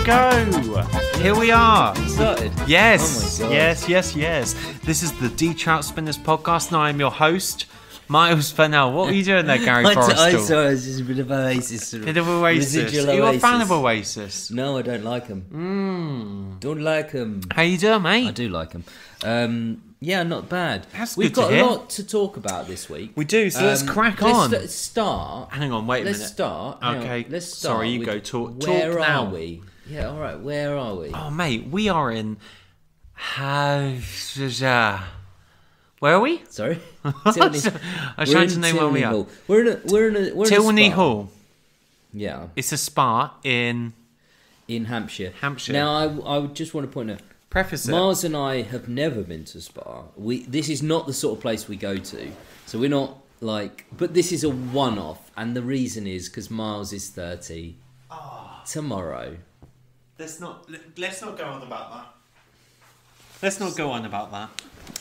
go. Here we are. You started? Yes. Oh my God. Yes. This is the D Trout Spinners podcast, and I am your host, Miles Fennell. What were you doing there, Gary Forrestal? I'm sorry, it's just a bit of Oasis. Bit of Oasis. Residual Are you a Oasis. fan of Oasis? No, I don't like them. Don't like them. How you doing, mate? I do like them. Yeah, not bad. That's We've good to got hear. a lot to talk about this week. We do, so let's crack on. Let's start. Hang on, wait a minute. Let's start. Okay. Let's start. Sorry, you with go. Talk Where now. are we? Yeah, all right. Where are we? Oh, mate, we are in... Where are we? Sorry. I was trying to name where we are. We're in a Tilney spa. Hall. Yeah, It's a spa in Hampshire. Hampshire. Now, I would just want to point out, Preface it. Mars and I have never been to a spa. This is not the sort of place we go to. So we're not like... But this is a one-off. And the reason is because Miles is 30 tomorrow. Let's not go on about that. Let's not go on about that.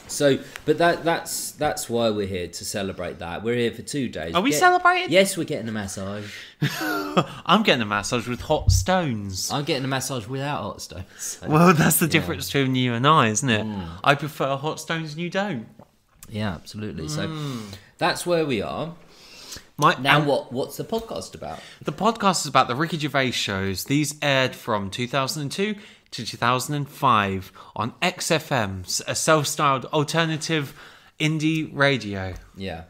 So, but that's why we're here, to celebrate that. We're here for 2 days. Are we celebrating? Yes, we're getting a massage. I'm getting a massage with hot stones. I'm getting a massage without hot stones. So- Well, that's the difference between you and I, isn't it? I prefer hot stones and you don't. Yeah, absolutely. So that's where we are. Now, What's the podcast about? the podcast is about the Ricky Gervais shows. These aired from 2002 to 2005 on XFM, a self-styled alternative indie radio. Yeah.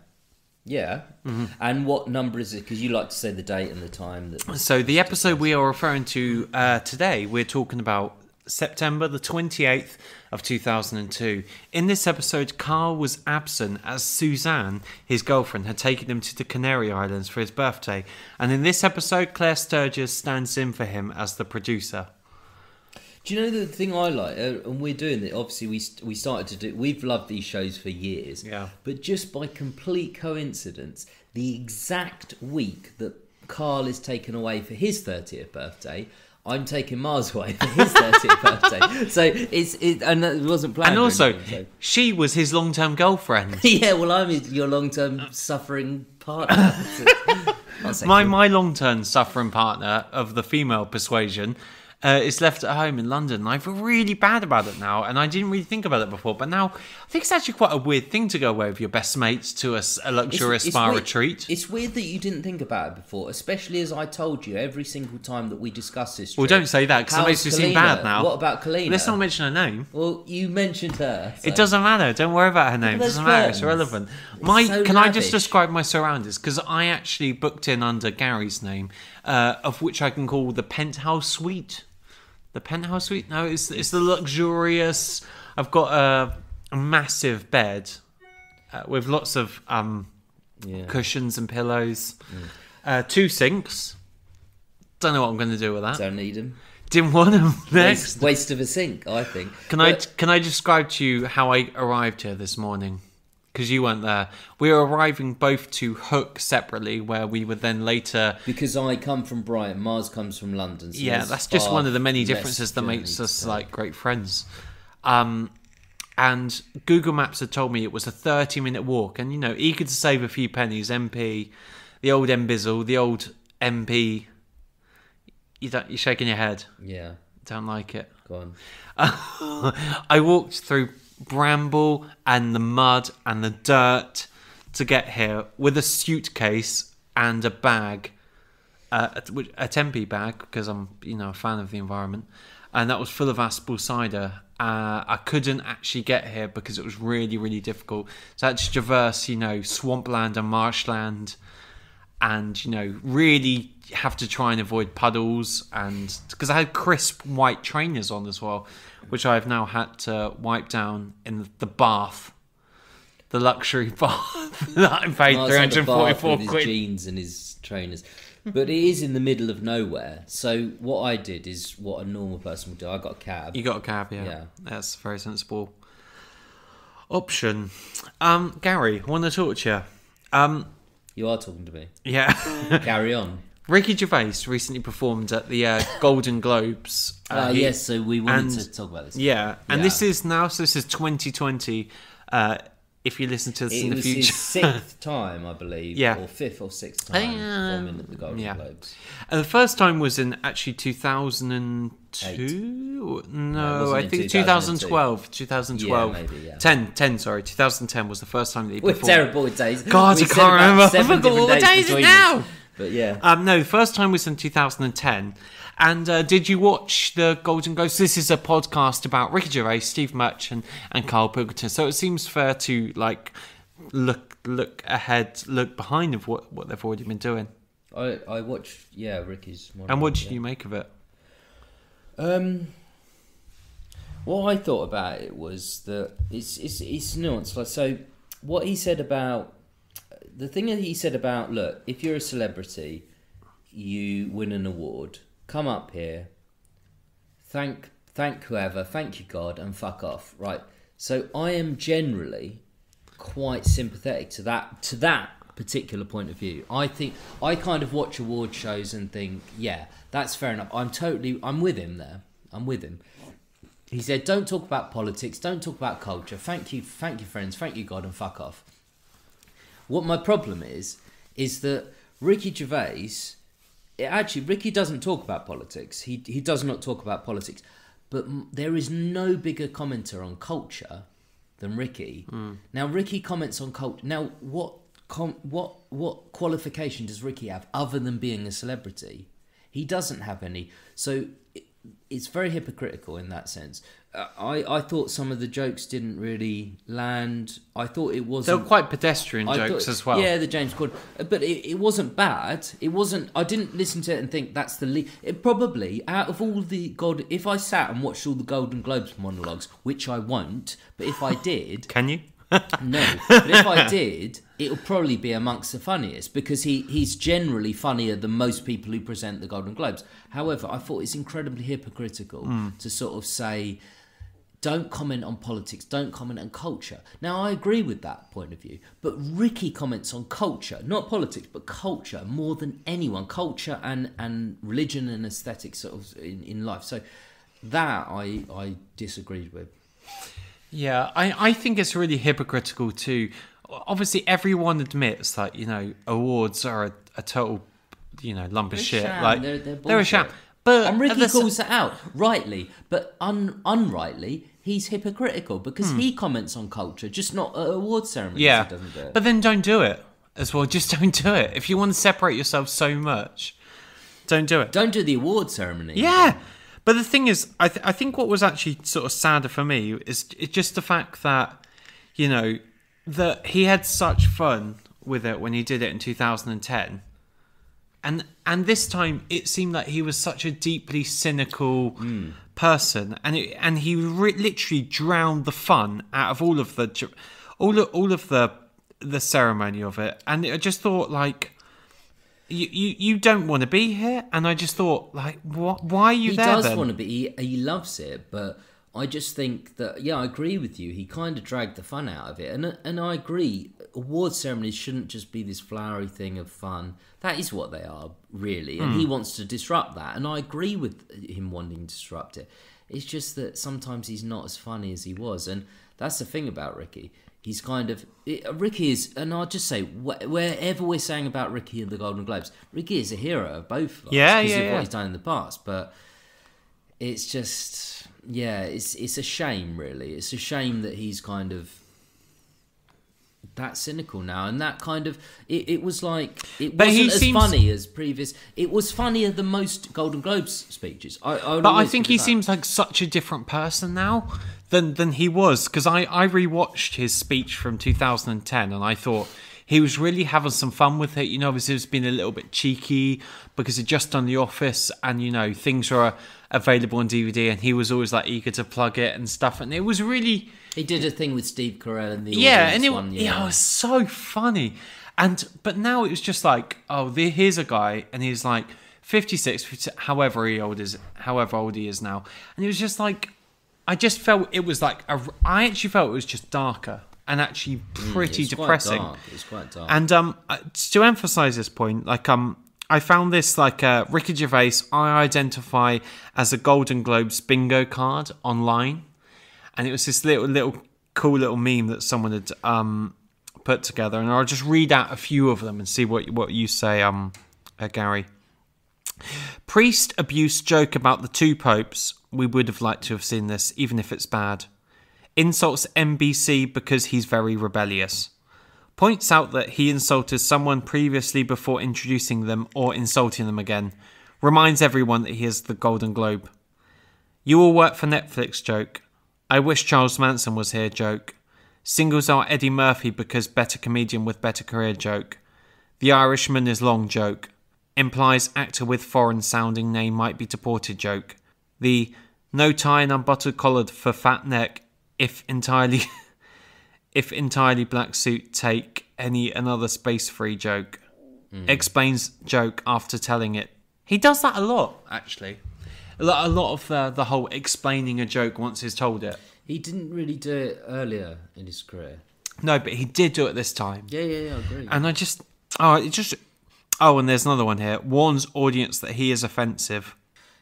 And what number is it? Because you like to say the date and the time. So the episode we are referring to today, we're talking about September the 28th of 2002. In this episode, Karl was absent as Suzanne, his girlfriend, had taken him to the Canary Islands for his birthday. And in this episode, Claire Sturgess stands in for him as the producer. Do you know the thing I like? And we're doing it. Obviously, we started to do. We've loved these shows for years. Yeah. But just by complete coincidence, the exact week that Karl is taken away for his 30th birthday, I'm taking Mars away for his 30th birthday. So and it wasn't planned. And also, or anything, she was his long-term girlfriend. so. Yeah, well, I'm your long-term suffering partner. My long-term suffering partner of the female persuasion is left at home in London. I feel really bad about it now, and I didn't really think about it before. But now, I think it's actually quite a weird thing to go away with your best mates to a luxurious spa weird. retreat. It's weird that you didn't think about it before, especially as I told you every single time that we discuss this. Well, trip. don't say that, because it How's makes you seem Kalina? bad now. What about Kalina? Let's not mention her name. Well, you mentioned her. So. It doesn't matter. Don't worry about her name. It They're doesn't matter. It's friends. irrelevant. So Can I just lavish. describe my surroundings? Because I actually booked in under Gary's name, of which I can call the Penthouse Suite. The Penthouse Suite? No, it's the luxurious... I've got a massive bed with lots of cushions and pillows. 2 sinks. Don't know what I'm going to do with that. Don't need them. Didn't want them. Next. Waste of a sink, I think. Can I describe to you how I arrived here this morning? Because you weren't there. We were arriving both to Hook separately, where we would then later... Because I come from Brighton, Mars comes from London. So Yeah, there's that's just far one of the many less differences that journey makes to us take. like great friends. And Google Maps had told me it was a 30-minute walk, and eager to save a few pennies, MP, the old Embizzle, the old MP. You're shaking your head. Yeah, Don't like it. go on. I walked through bramble and the mud and the dirt to get here with a suitcase and a bag, a Tempe bag, because I'm a fan of the environment, and that was full of apple cider. I couldn't actually get here because it was really, really difficult. So I had to traverse swampland and marshland, and really have to try and avoid puddles, and because I had crisp white trainers on as well, which I've now had to wipe down in the bath, the luxury bath that I paid Mars had a bath £344 with his quid. jeans and his trainers. But it is in the middle of nowhere. So what I did is what a normal person would do. I got a cab. You got a cab, yeah. Yeah. That's a very sensible option. Gary, I want to talk to you. You are talking to me. Yeah. Carry on. Ricky Gervais recently performed at the Golden Globes. Yes, so we wanted and- to talk about this. Yeah, and Yeah. this is 2020 if you listen to this in It the was future. his sixth time, I believe, Yeah. or fifth or sixth time filming at the Golden yeah. Globes. And the first time was in actually 2002. No, wasn't I in think 2002. 2012. Yeah, maybe, yeah. 10, sorry. 2010 was the first time that he We're performed. terrible with days. God, We I said can't about remember. 7 I forgot all the different days between now. us. But yeah. No, the first time was in 2010. And did you watch the Golden Globes? This is a podcast about Ricky Gervais, Steve Merchant, and Karl Pilkington. So it seems fair to like look ahead, look behind of what they've already been doing. I watched, Ricky's one. And what did you make of it? What I thought about it was that it's nuanced. Like, so what he said about the thing that he said about, look, if you're a celebrity, you win an award, come up here, thank whoever, thank you God, and fuck off. Right. So I am generally quite sympathetic to that particular point of view. I think I kind of watch award shows and think, yeah, that's fair enough. I'm with him there. I'm with him. He said, don't talk about politics, don't talk about culture. Thank you friends, thank you God, and fuck off. What my problem is that Ricky Gervais, Ricky doesn't talk about politics. He does not talk about politics. But there is no bigger commenter on culture than Ricky. Now, Ricky comments on culture. Now, what qualification does Ricky have other than being a celebrity? He doesn't have any. So it's very hypocritical in that sense. I thought some of the jokes didn't really land. I thought it wasn't... They were quite pedestrian jokes as well. Yeah, the James Corden. But it wasn't bad. It wasn't... I didn't listen to it and think that's the lead. It probably, out of all the... if I sat and watched all the Golden Globes monologues, which I won't, but if I did... Can you? No. But if I did, it'll probably be amongst the funniest, because he's generally funnier than most people who present the Golden Globes. However, I thought it's incredibly hypocritical to sort of say... Don't comment on politics, don't comment on culture. Now, I agree with that point of view, but Ricky comments on culture, not politics, but culture more than anyone. Culture and religion and aesthetics sort of in life. So that I disagreed with. Yeah, I think it's really hypocritical too. Obviously, everyone admits that, awards are a total, lump of shit. Sham. Like they're a sham. But and Ricky calls that out rightly, but unrightly, he's hypocritical because he comments on culture, just not at award ceremonies. Yeah, he doesn't do it. But then don't do it as well. Just don't do it. If you want to separate yourself so much, don't do it. Don't do the award ceremony. Yeah, but the thing is, I think what was actually sort of sadder for me is just the fact that, that he had such fun with it when he did it in 2010. And this time it seemed like he was such a deeply cynical person, and he literally drowned the fun out of all of the ceremony of it. And I just thought, like, you don't want to be here. And I just thought, like, what? Why are you there? He does then? want to be. He loves it, but I just think that, I agree with you. He kind of dragged the fun out of it, and I agree. Award ceremonies shouldn't just be this flowery thing of fun. That is what they are, really, and he wants to disrupt that, and I agree with him wanting to disrupt it. It's just that sometimes he's not as funny as he was, and that's the thing about Ricky. He's kind of... Ricky is... And I'll just say, wherever we're saying about Ricky and the Golden Globes, Ricky is a hero of both of us because of what he's done in the past, but it's just... Yeah, it's a shame, really. It's a shame that he's kind of that cynical now, and that kind of it was like it wasn't as funny as previous. It was funnier than most Golden Globes speeches. I think he seems like such a different person now than he was, because I rewatched his speech from 2010 and I thought he was really having some fun with it. Obviously it's been a little bit cheeky because he'd just done The Office, and things were available on DVD, and he was always like eager to plug it and stuff, and it was really... He did a thing with Steve Carell in the audience it was so funny. But now it was just like, here's a guy, and he's like 56, 50, however old he is now, and it was just like, I just felt it was like I actually felt it was just darker and actually pretty depressing. It's quite dark. And to emphasize this point, like I found this like Ricky Gervais I identify as a Golden Globes bingo card online. And it was this little cool little meme that someone had put together, and I'll just read out a few of them and see what you say, Gary. Priest abuse joke about the two popes. We would have liked to have seen this, even if it's bad. Insults NBC because he's very rebellious. Points out that he insulted someone previously before introducing them or insulting them again. Reminds everyone that he has the Golden Globe. You all work for Netflix joke. I wish Charles Manson was here joke. Singles out Eddie Murphy because better comedian with better career joke. The Irishman is long joke. Implies actor with foreign sounding name might be deported joke. The no tie and unbuttoned collared for fat neck if entirely black suit take any another space free joke. Explains joke after telling it. He does that a lot, actually. A lot of the whole explaining a joke once he's told it. He didn't really do it earlier in his career. No, but he did do it this time. Yeah, I agree. And and there's another one here. Warns audience that he is offensive.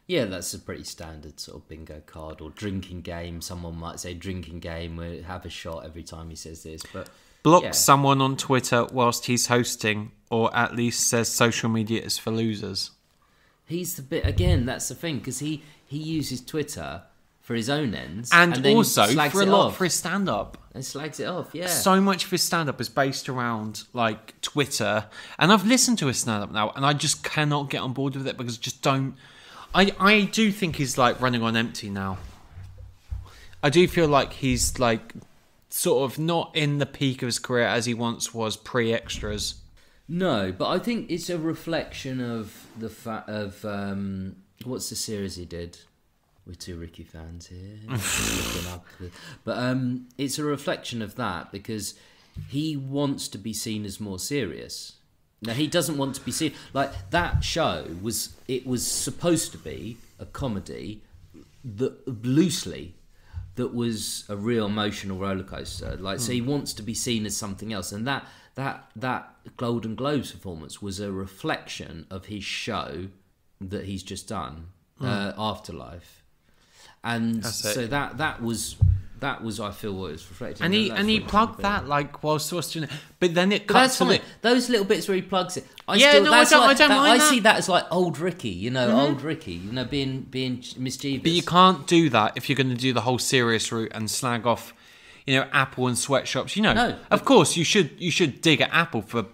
Yeah, that's a pretty standard sort of bingo card or drinking game. Someone might say drinking game, where have a shot every time he says this. But blocks someone on Twitter whilst he's hosting, or at least says social media is for losers. He's the bit again. That's the thing, because he uses Twitter for his own ends, and then also for a lot off. For his stand-up. And slags it off. Yeah, so much of his stand-up is based around like Twitter, and I've listened to his stand-up now, and I just cannot get on board with it because I just don't. I do think he's like running on empty now. I do feel like he's like sort of not in the peak of his career as he once was pre-extras. No, but I think it's a reflection of the fact of what's the series he did. We're two Ricky fans here. But it's a reflection of that because he wants to be seen as more serious. Now, he doesn't want to be seen... Like, that show was supposed to be a comedy that loosely that was a real emotional roller coaster. Like, so he wants to be seen as something else. And that Golden Globes performance was a reflection of his show that he's just done, Afterlife. And so that was I feel what it was reflecting. And he plugged that like whilst doing it, but then it cuts to those little bits where he plugs it. I don't mind that. I see that as like old Ricky, old Ricky, being mischievous. But you can't do that if you're going to do the whole serious route and slag off, Apple and sweatshops. No, of course you should dig at Apple for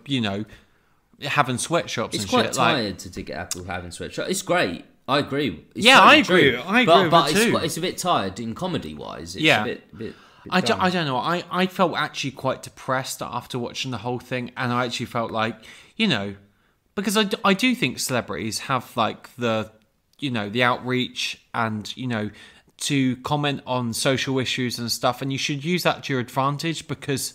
having sweatshops. It's and quite shit. tired to dig at Apple having sweatshops. It's great. I agree. I agree. I agree but with it too. It's a bit tired in comedy-wise. It's a bit I don't know. I felt actually quite depressed after watching the whole thing, and I actually felt like, because I do think celebrities have like the outreach and to comment on social issues and stuff, and you should use that to your advantage because.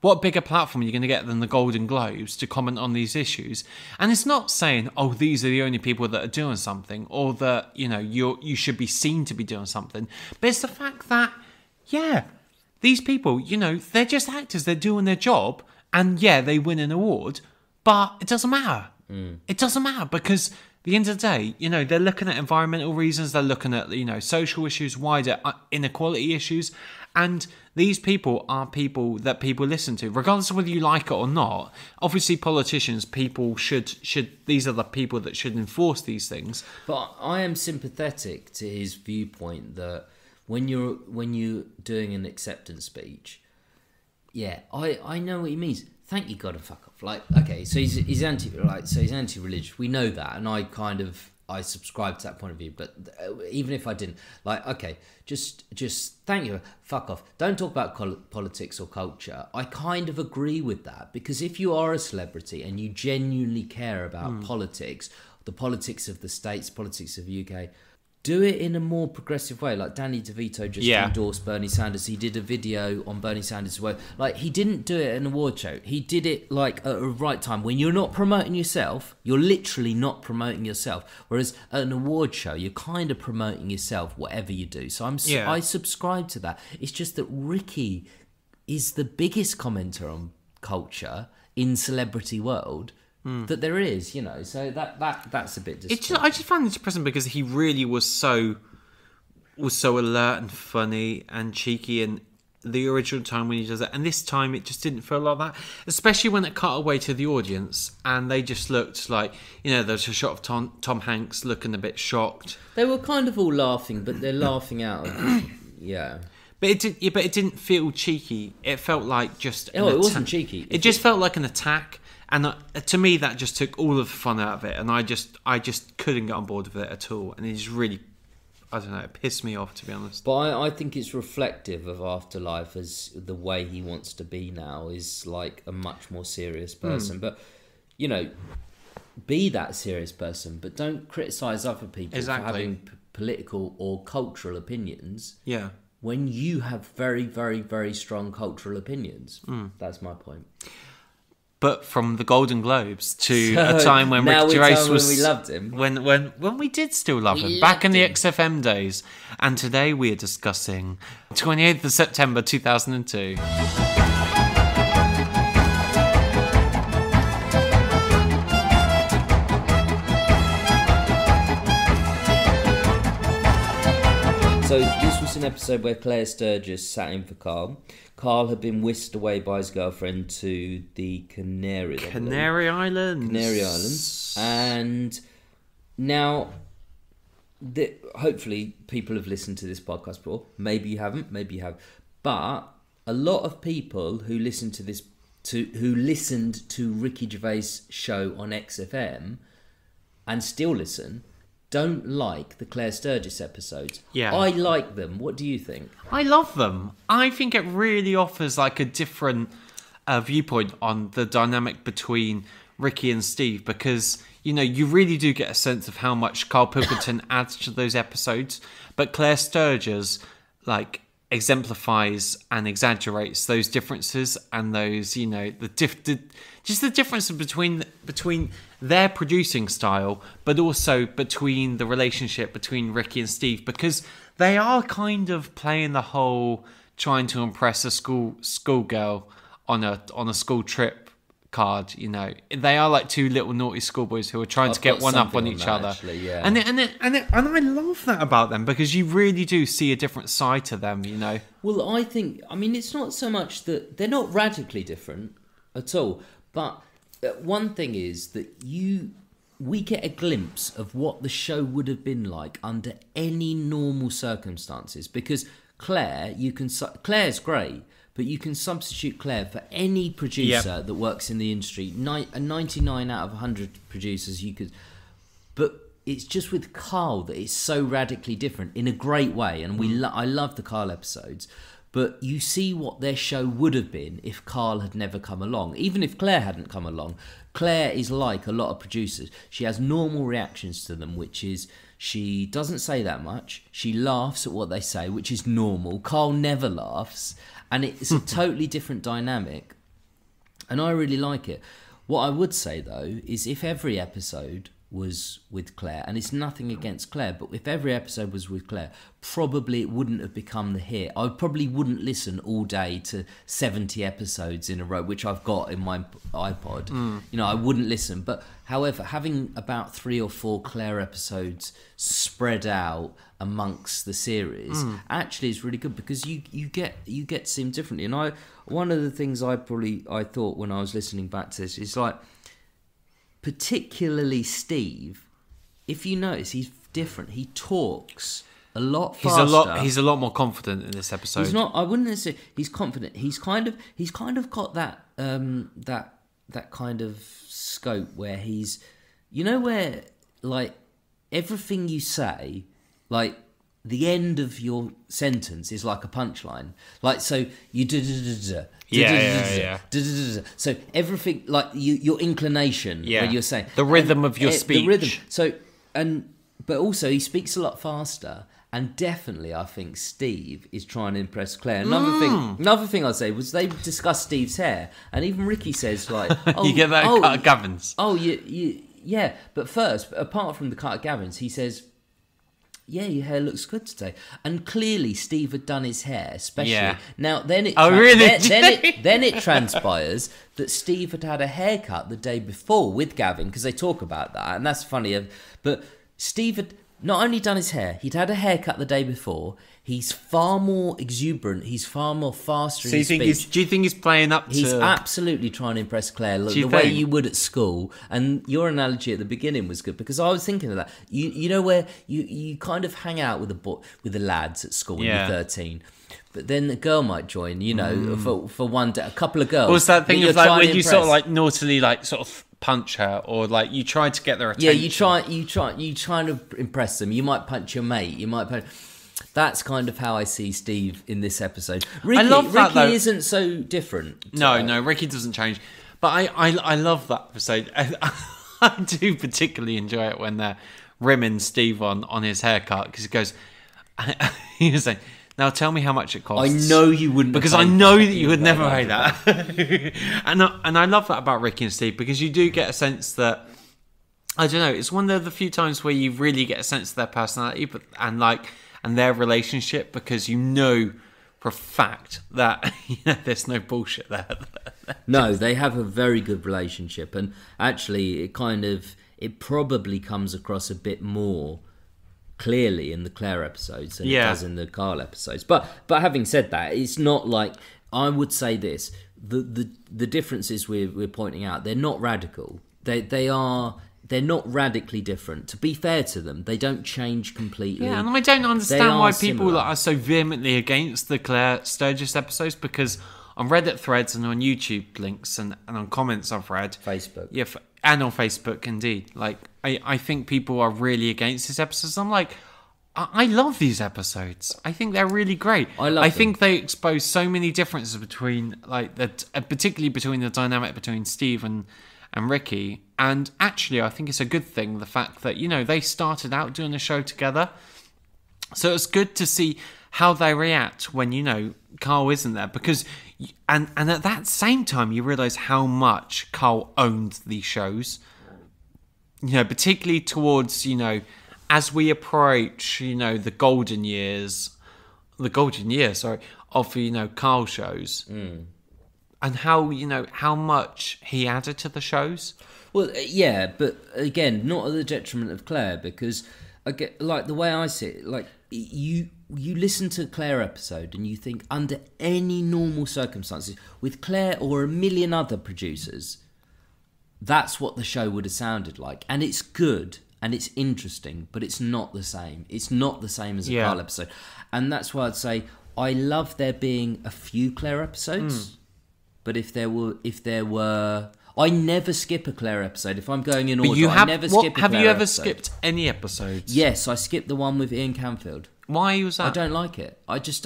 What bigger platform are you going to get than the Golden Globes to comment on these issues? And it's not saying, oh, these are the only people that are doing something, or that you should be seen to be doing something. But it's the fact that, these people, they're just actors. They're doing their job, and they win an award, but it doesn't matter. It doesn't matter because at the end of the day, they're looking at environmental reasons. They're looking at social issues, wider inequality issues. And these people are people that people listen to, regardless of whether you like it or not. Obviously, politicians, people should. These are the people that should enforce these things. But I am sympathetic to his viewpoint that when you're doing an acceptance speech, I know what he means. Thank you, God, and fuck off. Like, okay, so he's anti-religious. We know that, and I subscribe to that point of view, but even if I didn't, okay, just thank you, fuck off. Don't talk about politics or culture. I kind of agree with that, because if you are a celebrity and you genuinely care about politics, the politics of the States, politics of the UK, do it in a more progressive way. Like Danny DeVito just endorsed Bernie Sanders. He did a video on Bernie Sanders as well. Like, he didn't do it at an award show. He did it like at a right time when you're not promoting yourself. You're literally not promoting yourself. Whereas at an award show, you're kind of promoting yourself, whatever you do. So I subscribe to that. It's just that Ricky is the biggest commenter on culture in celebrity world. That there is, so that's a bit disappointing. I just found it depressing because he really was so alert and funny and cheeky and the original time when he does it, and this time it just didn't feel like that, especially when it cut away to the audience and they just looked like, there's a shot of Tom Hanks looking a bit shocked. They were kind of all laughing, but they're laughing out of but it didn't feel cheeky. It felt like just it wasn't cheeky. It just felt like an attack, and to me that just took all of the fun out of it, and I just couldn't get on board with it at all, and it just really, I don't know, it pissed me off, to be honest. But I think it's reflective of Afterlife, as the way he wants to be now is like a much more serious person. But, be that serious person, but don't criticise other people for having political or cultural opinions. Yeah. When you have very, very, very strong cultural opinions. That's my point. But from the Golden Globes to a time when Ricky Gervais was... when we loved him. When we did still love him. Back in the XFM days. And today we are discussing 28th of September 2002. So this was an episode where Claire Sturgess sat in for Karl. Karl had been whisked away by his girlfriend to the Canary Islands. And now, hopefully people have listened to this podcast before. Maybe you haven't, maybe you have. But a lot of people who listened to Ricky Gervais' show on XFM and still listen, don't like the Claire Sturgess episodes. Yeah. I like them. What do you think? I love them. I think it really offers like a different viewpoint on the dynamic between Ricky and Steve, because, you really do get a sense of how much Karl Pilkington adds to those episodes, but Claire Sturgess, exemplifies and exaggerates those differences and those, just the difference between their producing style, but also between the relationship between Ricky and Steve, because they are kind of playing the whole trying to impress a schoolgirl on a school trip card. They are like two little naughty schoolboys who are trying to get one up on each other. Actually, yeah. And I love that about them, because you really do see a different side to them. Well, I think, it's not so much that they're not radically different at all, but one thing is that we get a glimpse of what the show would have been like under any normal circumstances, because Claire's great, but you can substitute Claire for any producer that works in the industry. 99 out of 100 producers you could, but it's just with Karl that it's so radically different in a great way, and I love the Karl episodes. But you see what their show would have been if Karl had never come along. Even if Claire hadn't come along. Claire is like a lot of producers. She has normal reactions to them, which is she doesn't say that much. She laughs at what they say, which is normal. Karl never laughs. And it's a totally different dynamic. And I really like it. What I would say, though, is if every episode was with Claire, and it's nothing against Claire, but if every episode was with Claire, probably it wouldn't have become the hit. I probably wouldn't listen all day to 70 episodes in a row, which I've got in my iPod. I wouldn't listen. But however, having about 3 or 4 Claire episodes spread out amongst the series actually is really good, because you get to see them differently. And one of the things I thought when I was listening back to this is like, particularly Steve, if you notice, he's different. He talks a lot faster. He's a lot more confident in this episode. He's not. I wouldn't say he's confident. He's kind of got that that kind of scope where he's, where like everything you say, like the end of your sentence is like a punchline. Like, so you so everything, like your inclination when you're saying the rhythm of your speech. The rhythm. So but also he speaks a lot faster. And definitely, I think Steve is trying to impress Claire. Another thing I'd say was they discussed Steve's hair, and even Ricky says like, "Oh, you get that cut of Gavin's." Oh, yeah. But first, apart from the cut of Gavin's, he says, "Yeah, your hair looks good today." And clearly, Steve had done his hair, especially. Yeah. Now, then it then it transpires that Steve had a haircut the day before with Gavin, because they talk about that, and that's funny. But Steve had not only done his hair, he'd had a haircut the day before. He's far more exuberant. He's far more faster in his speech. Do you think he's playing up to... He's absolutely trying to impress Claire, the way you would at school. And your analogy at the beginning was good, because I was thinking of that. You know where you kind of hang out with the lads at school when you're 13. But then the girl might join, for one day, a couple of girls. Well, it's that thing of like when you sort of like naughtily like sort of punch her, or like you try to get their attention. Yeah, you try to impress them. You might punch your mate. That's kind of how I see Steve in this episode. Ricky, I love that, though. Ricky isn't so different. No, Ricky doesn't change. But I love that episode. I do particularly enjoy it when they're rimming Steve on his haircut, because he goes, he was saying, now tell me how much it costs. I know you wouldn't, because I know that you would never pay that. and I love that about Ricky and Steve, because you do get a sense that, I don't know, it's one of the few times where you really get a sense of their personality, and their relationship, because you know for a fact that there's no bullshit there. No, they have a very good relationship, and actually it probably comes across a bit more clearly in the Claire episodes than it does in the Karl episodes. But having said that, it's not like, I would say this, the differences we're pointing out, they're not radical. They're not radically different. To be fair to them, they don't change completely. Yeah, and I don't understand why people are so vehemently against the Claire Sturgess episodes, because on Reddit threads and on YouTube links and on comments I've read... Facebook. Yeah, and on Facebook, indeed. Like, I think people are really against these episodes. I'm like, I love these episodes. I think they're really great. I think they expose so many differences between, particularly between the dynamic between Steve and Ricky. And actually, I think it's a good thing, the fact that, they started out doing the show together. So it's good to see how they react when, Karl isn't there. Because, and at that same time, you realise how much Karl owned these shows. Particularly towards, as we approach, the golden years, of, Karl shows. Mm. And how much he added to the shows. Well, yeah, but again, not at the detriment of Claire, because I get, the way I see it, you listen to a Claire episode and you think, under any normal circumstances, with Claire or a million other producers, that's what the show would have sounded like. And it's good and it's interesting, but it's not the same. It's not the same as a Karl episode. And that's why I'd say I love there being a few Claire episodes. Mm. But if there were, I never skip a Claire episode. If I'm going in order, I never skip a Claire episode. Have you ever skipped any episodes? Yes, I skipped the one with Ian Canfield. Why was that? I don't like it. I don't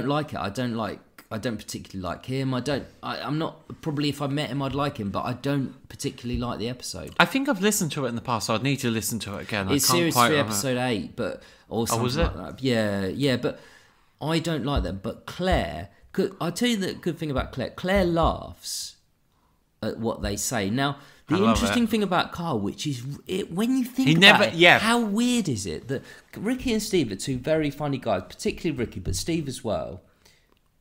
like it. I don't particularly like him. I'm not, probably if I met him I'd like him, but I don't particularly like the episode. I think I've listened to it in the past, so I'd need to listen to it again. It's series 3, episode 8, or something like that. Yeah, but I don't like that. But Claire, I'll tell you the good thing about Claire. Claire laughs at what they say. Now, the interesting thing about Karl, which is, when you think about it, how weird is it that Ricky and Steve are two very funny guys, particularly Ricky, but Steve as well.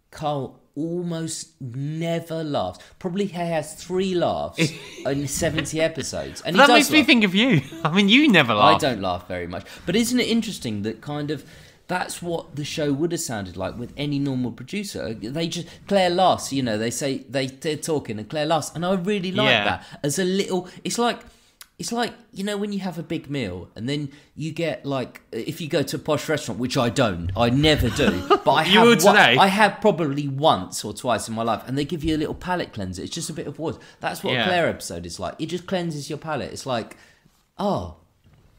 Karl almost never laughs. Probably he has 3 laughs in 70 episodes. And that makes me think of you. I mean, you never laugh. I don't laugh very much. But isn't it interesting that kind of... That's what the show would have sounded like with any normal producer. Claire laughs, they say they're talking and Claire laughs, and I really like that as a little. It's like when you have a big meal and then you get if you go to a posh restaurant, which I don't, I never do, but I have probably once or twice in my life, and they give you a little palate cleanser. It's just a bit of water. That's what a Claire episode is like. It just cleanses your palate. It's like,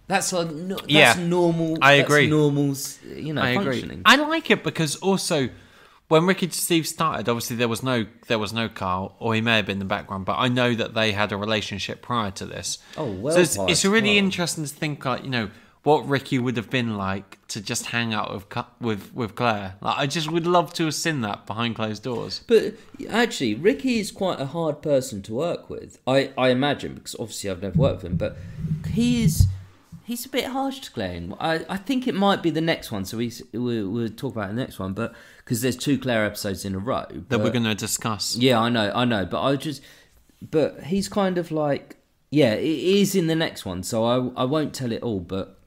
that's normal. I agree. That's normal, functioning. I like it because also when Ricky and Steve started, obviously there was no Karl, or he may have been in the background, but I know that they had a relationship prior to this. Oh well. So it's really interesting to think what Ricky would have been like to just hang out with Claire. I just would love to have seen that behind closed doors. But actually, Ricky is quite a hard person to work with. I imagine, because obviously I've never worked with him, but he's a bit harsh to Claire. I think it might be the next one, so we'll talk about the next one, but because there's 2 Claire episodes in a row that we're going to discuss. Yeah, I know, but he's kind of it is in the next one, so I won't tell it all, but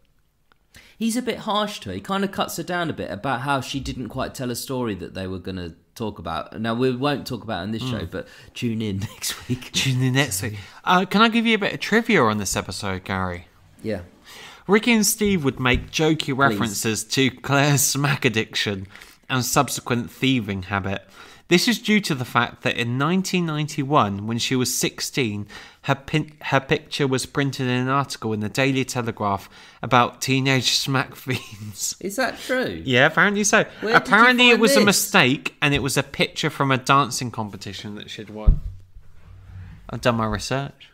he's a bit harsh to her. He kind of cuts her down a bit about how she didn't quite tell a story that they were going to talk about. Now, we won't talk about it on this show, but tune in next week. Tune in next week. Can I give you a bit of trivia on this episode, Gary? Yeah. Ricky and Steve would make jokey references to Claire's smack addiction and subsequent thieving habit. This is due to the fact that in 1991, when she was 16, her picture was printed in an article in the Daily Telegraph about teenage smack fiends. Is that true? Yeah, apparently so. Where Apparently did you it was find a this? mistake, and it was a picture from a dancing competition that she'd won. I've done my research.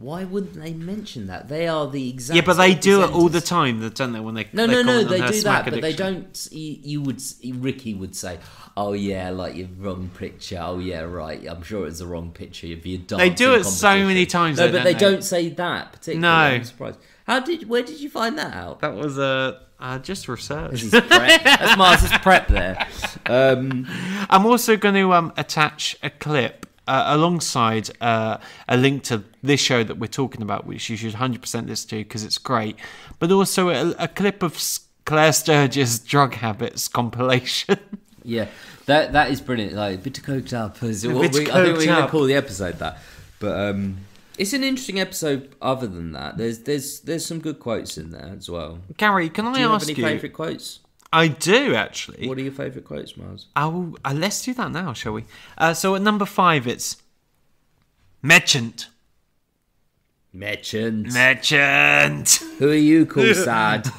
Why wouldn't they mention that? They are the exact. Yeah, but they do it all the presenters. time, don't they? When they No, comment on they her do smack that, but they addiction. don't. Ricky would say, "Oh yeah, like your wrong picture. Oh yeah, right. I'm sure it's the wrong picture of your dancing." They do it so competition." many times. No, though, but they they don't say that particularly. No. I'm surprised. Where did you find that out? That was just research. This is prep. That's Mars's prep there. I'm also going to attach a clip alongside a link to this show that we're talking about, which you should 100% listen to because it's great, but also a clip of Claire Sturgess' drug habits compilation. Yeah, that is brilliant. Like a bit of coked up. I think we're coked going to up. call the episode that. But it's an interesting episode. Other than that, there's some good quotes in there as well. Gary, can Do I you have ask any you? favourite quotes? I do, actually. What are your favourite quotes, Mars? Let's do that now, shall we? So at number 5, it's Merchant. Merchant. Who are you, cool sad?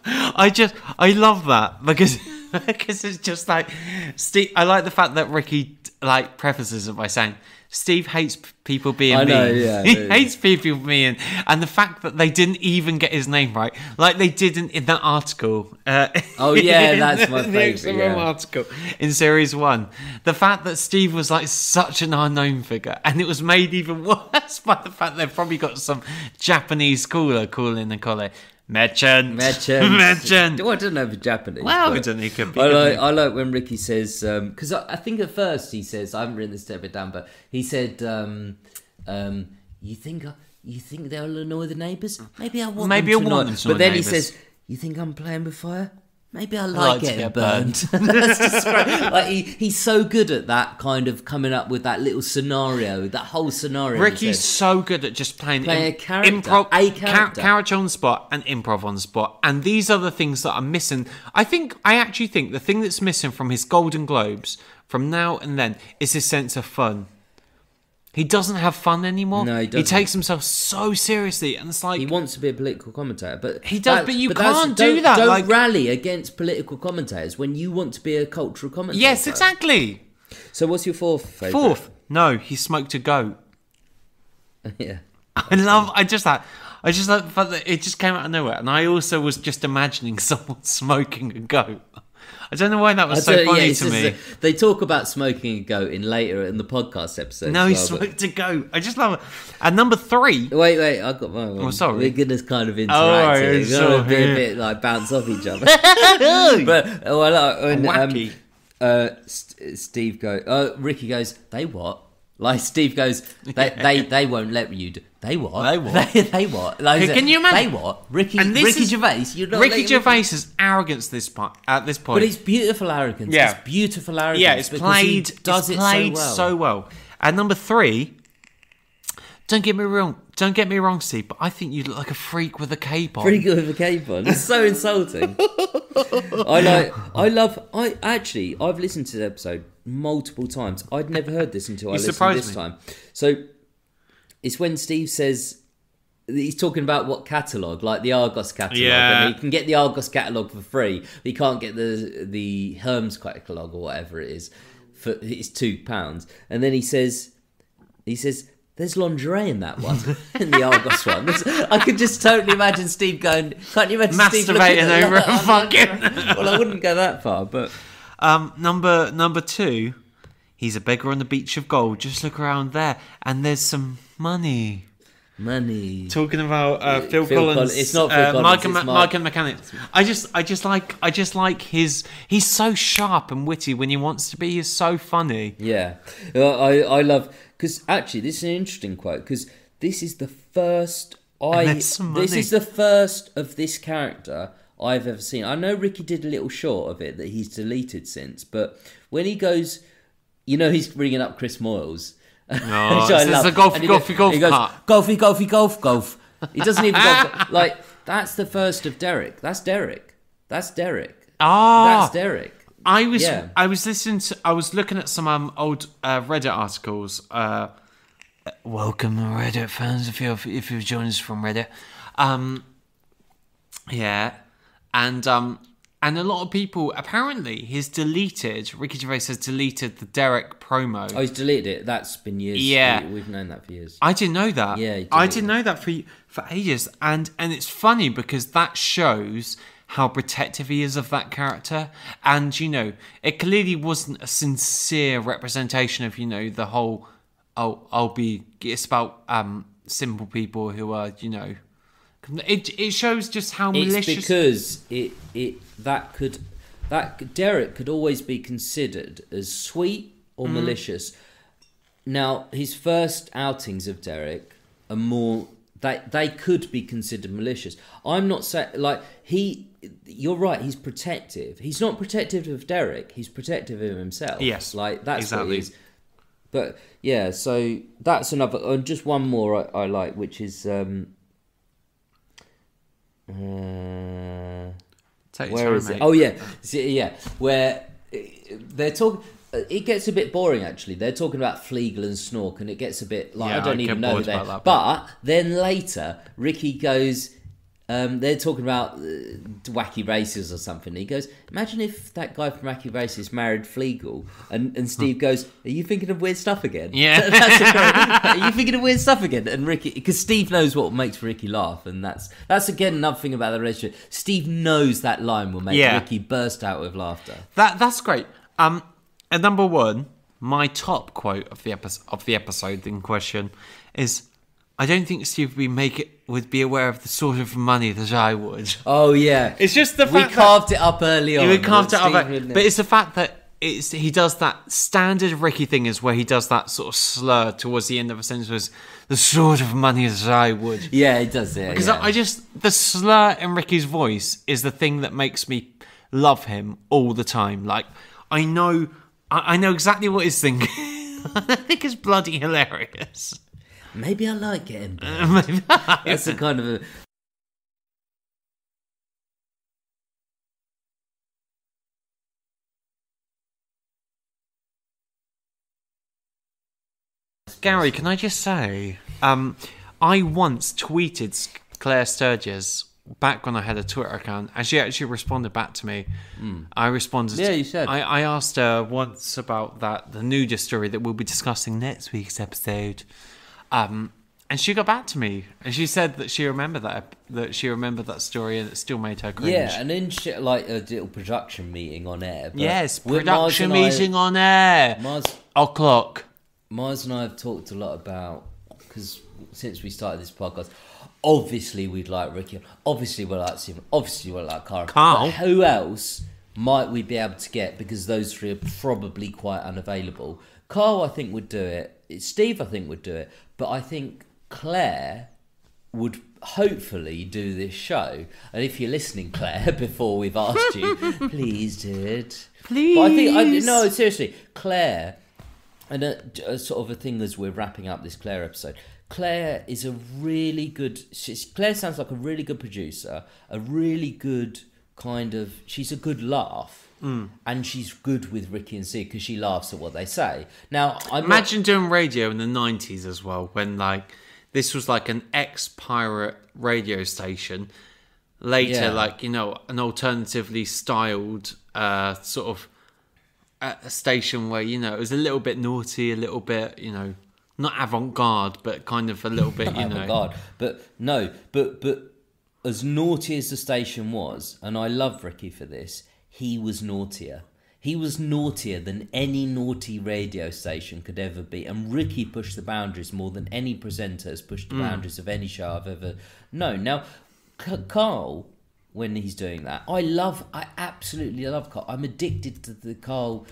I love that because it's just like Steve. I like the fact that Ricky like prefaces it by saying Steve hates people being mean. Yeah, he hates people being, and the fact that they didn't even get his name right, like they didn't in that article. Oh yeah, that's my favourite. The article in series 1. The fact that Steve was like such an unknown figure, and it was made even worse by the fact they've probably got some Japanese caller calling the collar. Merchant. Well, I don't know if it's Japanese. Well, but it could be. I like when Ricky says, because I think at first he says, I haven't written this bit down, but he said, you think they'll annoy the neighbours? Maybe I want them to annoy. But then he says, you think I'm playing with fire? Maybe I like getting burned. That's just great. Like he's so good at that kind of coming up with that little scenario, that whole scenario. Ricky's so good at just playing a character, character on the spot and improv on the spot. And these are the things that are missing. I actually think the thing that's missing from his Golden Globes from now and then is his sense of fun. He doesn't have fun anymore. No, he doesn't. He takes himself so seriously, and it's like he wants to be a political commentator, but he does. But you can't do that. Don't rally against political commentators when you want to be a cultural commentator. Yes, exactly. So, what's your fourth favourite? No, he smoked a goat. Yeah, I just like the fact that it just came out of nowhere, and I also was just imagining someone smoking a goat. I don't know why that was so funny to me. They talk about smoking a goat in the podcast episode. No, he smoked a goat. I just love it. And number 3. Wait, I got my one. Oh, sorry. We're gonna kind of interact here. We're gonna be a bit like bounce off each other. But wacky. Steve goes. Ricky goes. They what? Like Steve goes. They won't let you do. They what? They what? They what? Like, can you imagine? They what? Ricky Ricky Gervais. Gervais is arrogance at this point. But it's beautiful arrogance. Yeah. It's beautiful arrogance. Yeah, it's because he played. does it's it played so well. And number 3. Don't get me wrong, Steve, but I think you look like a freak with a cape on. Pretty good with a cape on. It's so insulting. I've listened to the episode multiple times. I'd never heard this until I listened this time. So it's when Steve says he's talking about what catalogue, like the Argos catalogue, and he can get the Argos catalogue for free, but he can't get the Hermes catalogue or whatever it is. It's £2, and then he says. There's lingerie in that one, in the Argos one. I could just totally imagine Steve going. Can't you imagine Steve masturbating over a fucking? Well, I wouldn't go that far, but number 2, he's a beggar on the beach of gold. Just look around there, and there's some money. Talking about Phil Collins. It's not Phil Collins. Mike and Mechanics. I just like his. He's so sharp and witty when he wants to be. He's so funny. Yeah, I love because actually this is an interesting quote because this is the first there's some This money. is the first of this character I've ever seen. I know Ricky did a little short of it that he's deleted since, but when he goes, he's bringing up Chris Moyles. No, which I it's love. a golf And he cart. He goes, golf. He doesn't even go, that's the first of Derek. That's Derek. That's Derek. Ah, That's Derek. I was Yeah. I was looking at some old Reddit articles. Welcome Reddit fans if you've joined us from Reddit. Yeah, and a lot of people apparently Ricky Gervais has deleted the Derek promo. Oh, he's deleted it. That's been years. Yeah. We've known that for years. I didn't know that. Yeah, he I deleted didn't know that for ages, and it's funny because that shows how protective he is of that character, and it clearly wasn't a sincere representation of the whole. It's about simple people who are It shows just how malicious. It's because that Derek could always be considered as sweet or malicious. Now his first outings of Derek are more. They could be considered malicious. I'm not saying you're right. He's protective. He's not protective of Derek. He's protective of himself. Yes, that's exactly. what he is. But yeah, so that's another. Just one more I like, which is Take your where time, is it? mate. Oh yeah, where they're talking. It gets a bit boring actually. They're talking about Flegel and Snork, and it gets a bit like Yeah, I don't I even get know who bored they about are. that, But then later, Ricky goes. They're talking about Wacky Races or something. He goes, imagine if that guy from Wacky Races married Flegel. And Steve goes, are you thinking of weird stuff again? Yeah. Are you thinking of weird stuff again? And Ricky, because Steve knows what makes Ricky laugh. And that's again another thing about the relationship. Steve knows that line will make Ricky burst out with laughter. That's great. And number one, my top quote of the episode in question is, I don't think Steve would be aware of the sort of money that I would. Oh yeah, It's just the we fact carved it up early on. we carved it up, Steve but it's the fact that he does that standard Ricky thing is where he does that sort of slur towards the end of a sentence, was the sort of money that I would. Yeah, it does. Yeah, Because yeah. I just the slur in Ricky's voice is the thing that makes me love him all the time. Like I know exactly what he's thinking. I think it's bloody hilarious. Maybe I like getting burned. That's a kind of a... Gary, can I just say, I once tweeted Claire Sturgess back when I had a Twitter account, and she actually responded back to me. I responded. Yeah, you said. I asked her once about the nudist story that we'll be discussing next week's episode. And she got back to me, and she said that she remembered that story, and it still made her cringe. Yeah, and then like a little production meeting on air. But Yes, with production Mars and meeting on air. O'clock. Mars and I have talked a lot about, because since we started this podcast, obviously we'd like Ricky, obviously we'd like Stephen, obviously we'd like Karl. But who else might we be able to get, because those three are probably quite unavailable? Karl, I think, would do it. Steve, I think, would do it. But I think Claire would hopefully do this show. And if you're listening, Claire, before we've asked you, please do it. Please. But I think, no, seriously, Claire, and a sort of a thing as we're wrapping up this Claire episode, Claire is a really good... Claire sounds like a really good producer, a really good kind of... She's a good laugh. And she's good with Ricky and Steve because she laughs at what they say. Now, Imagine doing radio in the 90s as well, when this was like an ex-pirate radio station. Later, an alternatively styled sort of a station where, it was a little bit naughty, a little bit, not avant-garde, but kind of a little bit, avant-garde. But as naughty as the station was, and I love Ricky for this, he was naughtier. He was naughtier than any naughty radio station could ever be. And Ricky pushed the boundaries more than any presenter has pushed the boundaries of any show I've ever known. Now, Karl, when he's doing that, I absolutely love Karl. I'm addicted to the Karl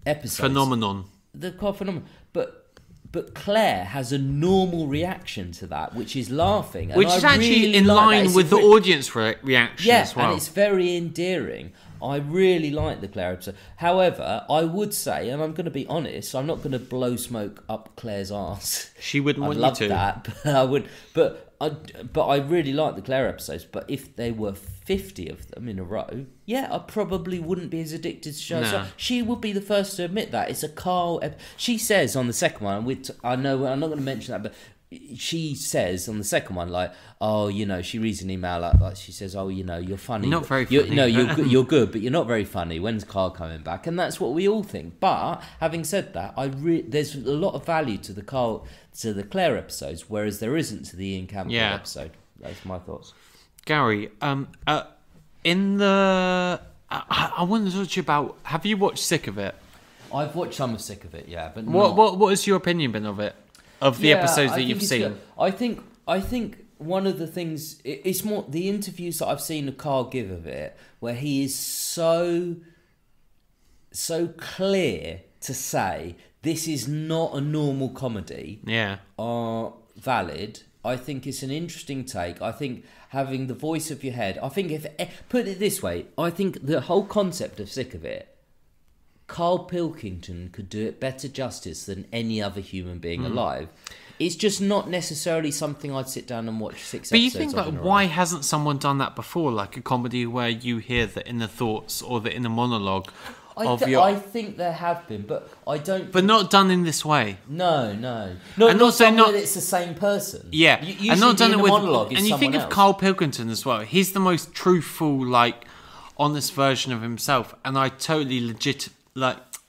episodes. Phenomenon. The Karl phenomenon. But But Claire has a normal reaction to that, which is laughing. And which is I actually really in like line that. with the audience reaction as well. And it's very endearing. I really like the Claire episode. However, I would say, and I'm going to be honest, I'm not going to blow smoke up Claire's arse. She wouldn't want love you to. that, but I would. But I really like the Claire episodes. But if there were 50 of them in a row, yeah, I probably wouldn't be as addicted to shows. No. So she would be the first to admit that. It's a Karl. She says on the second one, I know I'm not going to mention that, but she says on the second one, like, oh, you know, she reads an email like she says, oh, you know, you're funny. You're not very funny. You're good, but you're not very funny. When's Karl coming back? And that's what we all think. But having said that, there's a lot of value to the Claire episodes, whereas there isn't to the Ian Campbell episode. That's my thoughts. Gary, I want to talk to you about. Have you watched Sick of It? I've watched some of Sick of It, yeah, but what has your opinion been of it? Of the episodes that you've seen? Good. I think one of the things, it's more the interviews that I've seen Karl give of it, where he is so clear to say this is not a normal comedy. Yeah. Are valid. I think it's an interesting take. I think having the voice of your head. I think put it this way, I think the whole concept of Sick of It, Karl Pilkington could do it better justice than any other human being alive. It's just not necessarily something I'd sit down and watch 6 episodes of. But you think, like, why hasn't someone done that before? Like a comedy where you hear the inner thoughts or the inner monologue I think there have been, but I don't. But not done in this way. No. And not also done not with it's the same person. Yeah, Usually and not done it with. monologue is And you think someone of else. Karl Pilkington as well. He's the most truthful, like, honest version of himself, and I totally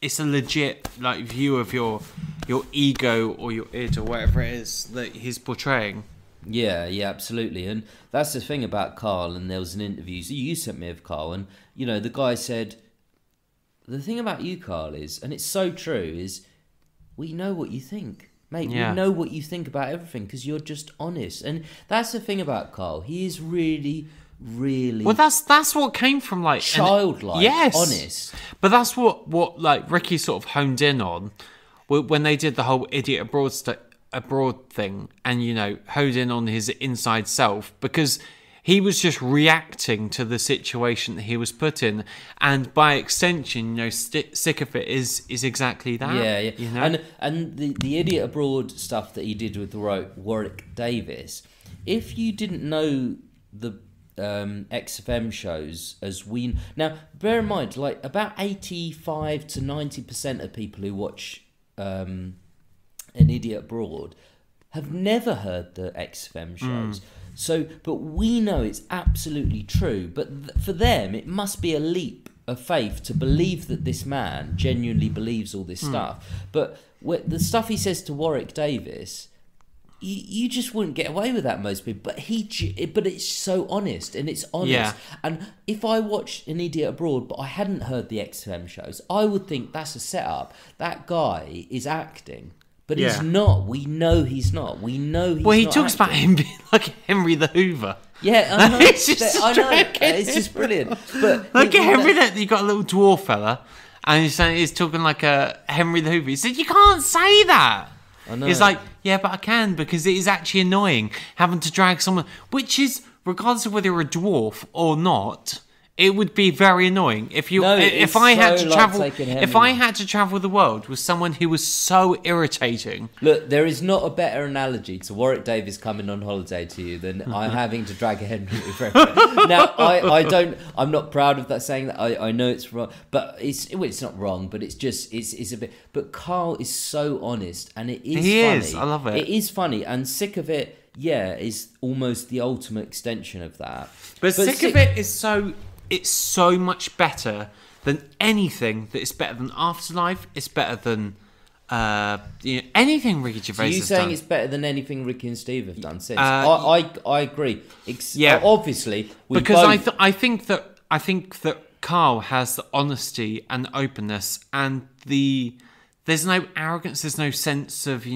it's a legit like view of your ego or your id or whatever it is that he's portraying. Yeah, absolutely. And that's the thing about Karl, and there was an interview you sent me of Karl, and, you know, the guy said, the thing about you, Karl, is, and it's so true, is we know what you think. Mate, we know what you think about everything because you're just honest. And that's the thing about Karl. He is really, really... Well, that's what came from, like... childlike, honest. But that's what like, Ricky sort of honed in on when they did the whole Idiot Abroad thing and, you know, honed in on his inside self because he was just reacting to the situation that he was put in. And by extension, you know, Sick of It is exactly that. Yeah. You know? And the Idiot Abroad stuff that he did with Warwick Davis, if you didn't know the XFM shows as we... Now, bear in mind, like, about 85 to 90% of people who watch An Idiot Abroad have never heard the XFM shows. So, but we know it's absolutely true. But for them, it must be a leap of faith to believe that this man genuinely believes all this stuff. But the stuff he says to Warwick Davis, you just wouldn't get away with that most people. But it's so honest, and it's honest. Yeah. And if I watched An Idiot Abroad, but I hadn't heard the XFM shows, I would think that's a setup. That guy is acting. But he's not. We know he's not. We know he's not. Well, he talks acting. about him being like Henry the Hoover. Yeah, I know. I know. It's just brilliant. But like Henry, you got a little dwarf fella, and he's talking like a Henry the Hoover. He said, "You can't say that." I know. He's like, "Yeah, but I can because it is actually annoying having to drag someone." Which is, regardless of whether you're a dwarf or not, it would be very annoying if you if I had to travel the world with someone who was so irritating. Look, there is not a better analogy to Warwick Davis coming on holiday to you than I'm having to drag a Henry everywhere. Now, I'm not proud of that saying that. I know it's wrong, but it's not wrong, but it's a bit. But Karl is so honest, and it is funny. I love it. It is funny, and Sick of It, is almost the ultimate extension of that. But Sick of It is so. It's so much better than anything that is better than Afterlife. It's better than anything Ricky Gervais has done. So you're saying it's better than anything Ricky and Steve have done since? I agree. Obviously, because I think that Karl has the honesty and openness and there's no arrogance. There's no sense of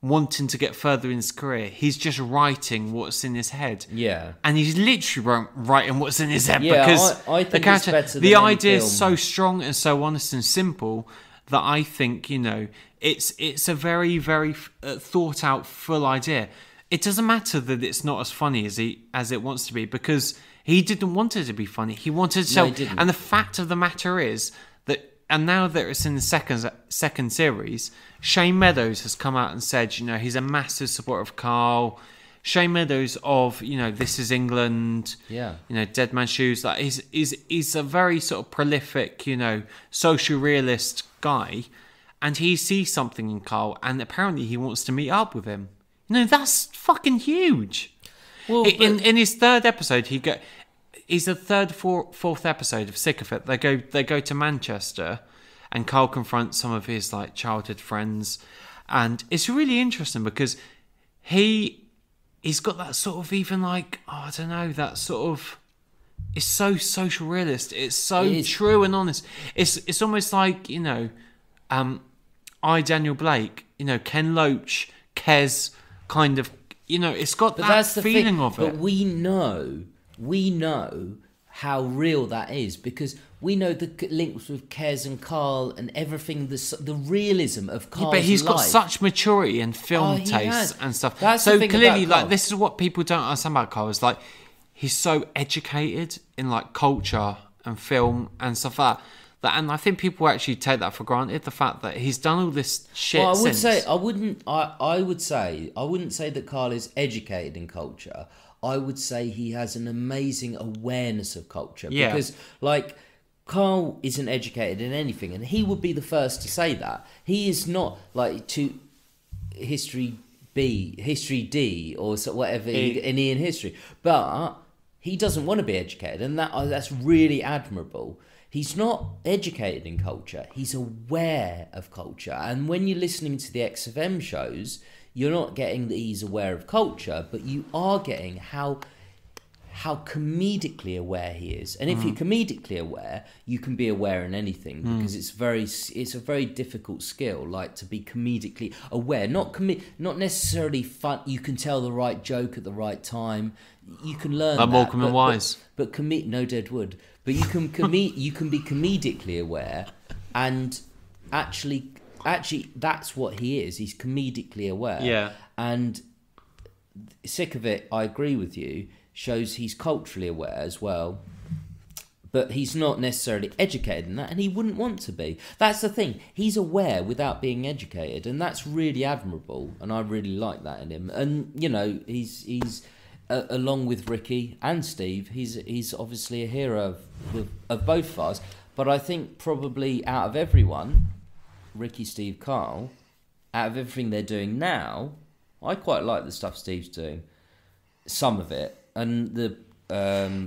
wanting to get further in his career. He's just writing what's in his head. Yeah. And he's literally writing what's in his head because I think it's better than the any idea film. is so strong and so honest and simple that I think, it's a very, very thought out, full idea. It doesn't matter that it's not as funny as it wants to be, because he didn't want it to be funny. He wanted to tell, and the fact of the matter is that, and now that it's in the second series, Shane Meadows has come out and said, he's a massive supporter of Karl. Shane Meadows of, This Is England, Dead Man's Shoes. Like he's a very sort of prolific, social realist guy, and he sees something in Karl, and apparently he wants to meet up with him. That's fucking huge. Well, in his third episode, he's the third, fourth episode of Sick of It. They go to Manchester, and Karl confronts some of his like childhood friends, and it's really interesting because he's got that sort of even like, I don't know, that sort of, it's so social realist. It's so true and honest. It's almost like, Daniel Blake, Ken Loach, Kes, kind of, it's got that feeling of it. But we know how real that is, because we know the links with Kes and Karl and everything, the realism of Karl's but he's got life. such maturity and film taste and stuff. That's so the thing clearly, about Karl. like, this is what people don't understand about Karl, is like, he's so educated in like culture and film and stuff like that. And I think people actually take that for granted, the fact that he's done all this shit since. I wouldn't say that Karl is educated in culture. I would say he has an amazing awareness of culture. Yeah. Because, like, Karl isn't educated in anything, and he would be the first to say that. He is not, like, to history D, or whatever in Ian history. But he doesn't want to be educated, and that's really admirable. He's not educated in culture. He's aware of culture. And when you're listening to the XFM shows, you're not getting that he's aware of culture, but you are getting how comedically aware he is. And if you're comedically aware, you can be aware in anything, because it's a very difficult skill, like to be comedically aware. Not necessarily fun. You can tell the right joke at the right time. You can learn that. Morecambe and Wise. But no Deadwood. But you can you can be comedically aware, and actually that's what he is. He's comedically aware. Yeah. And Sick of It, I agree with you, shows he's culturally aware as well. But he's not necessarily educated in that, and he wouldn't want to be. That's the thing. He's aware without being educated, and that's really admirable, and I really like that in him. And, he's along with Ricky and Steve, he's obviously a hero of both of us. But I think probably out of everyone, Ricky, Steve, Karl, out of everything they're doing now, I quite like the stuff Steve's doing. Some of it. And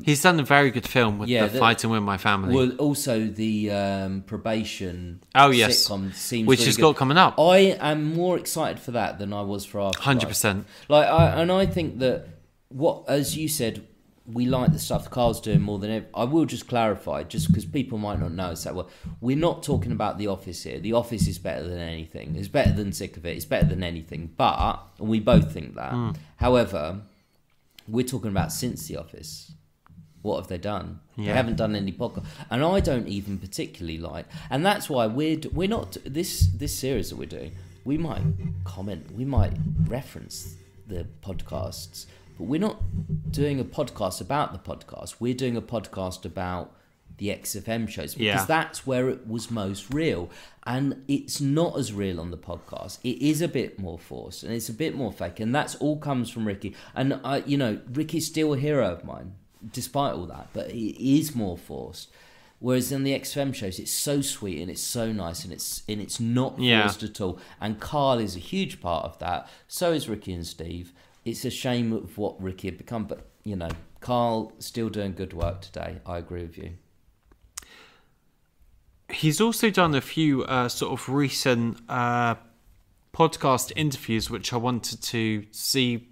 he's done a very good film with the Fighting With My Family. Well, also the probation sitcom seems which really has good. got coming up. I am more excited for that than I was for Afterlife. 100%. I think that as you said, we like the stuff Karl's doing more than ever. I will just clarify, just because people might not know that well. We're not talking about The Office here. The Office is better than anything. It's better than Sick of It. It's better than anything. But we both think that. However, we're talking about since The Office. What have they done? Yeah. They haven't done any podcast, and I don't even particularly like. And that's why we're not this series that we're doing. We might comment. We might reference the podcasts. But we're not doing a podcast about the podcast. We're doing a podcast about the XFM shows, because that's where it was most real. And it's not as real on the podcast. It is a bit more forced, and it's a bit more fake. And that's all comes from Ricky. And, Ricky's still a hero of mine, despite all that. But it is more forced. Whereas in the XFM shows, it's so sweet and it's so nice, and it's not forced at all. And Karl is a huge part of that. So is Ricky and Steve. It's a shame of what Ricky had become, but, Karl still doing good work today. I agree with you. He's also done a few sort of recent podcast interviews, which I wanted to see.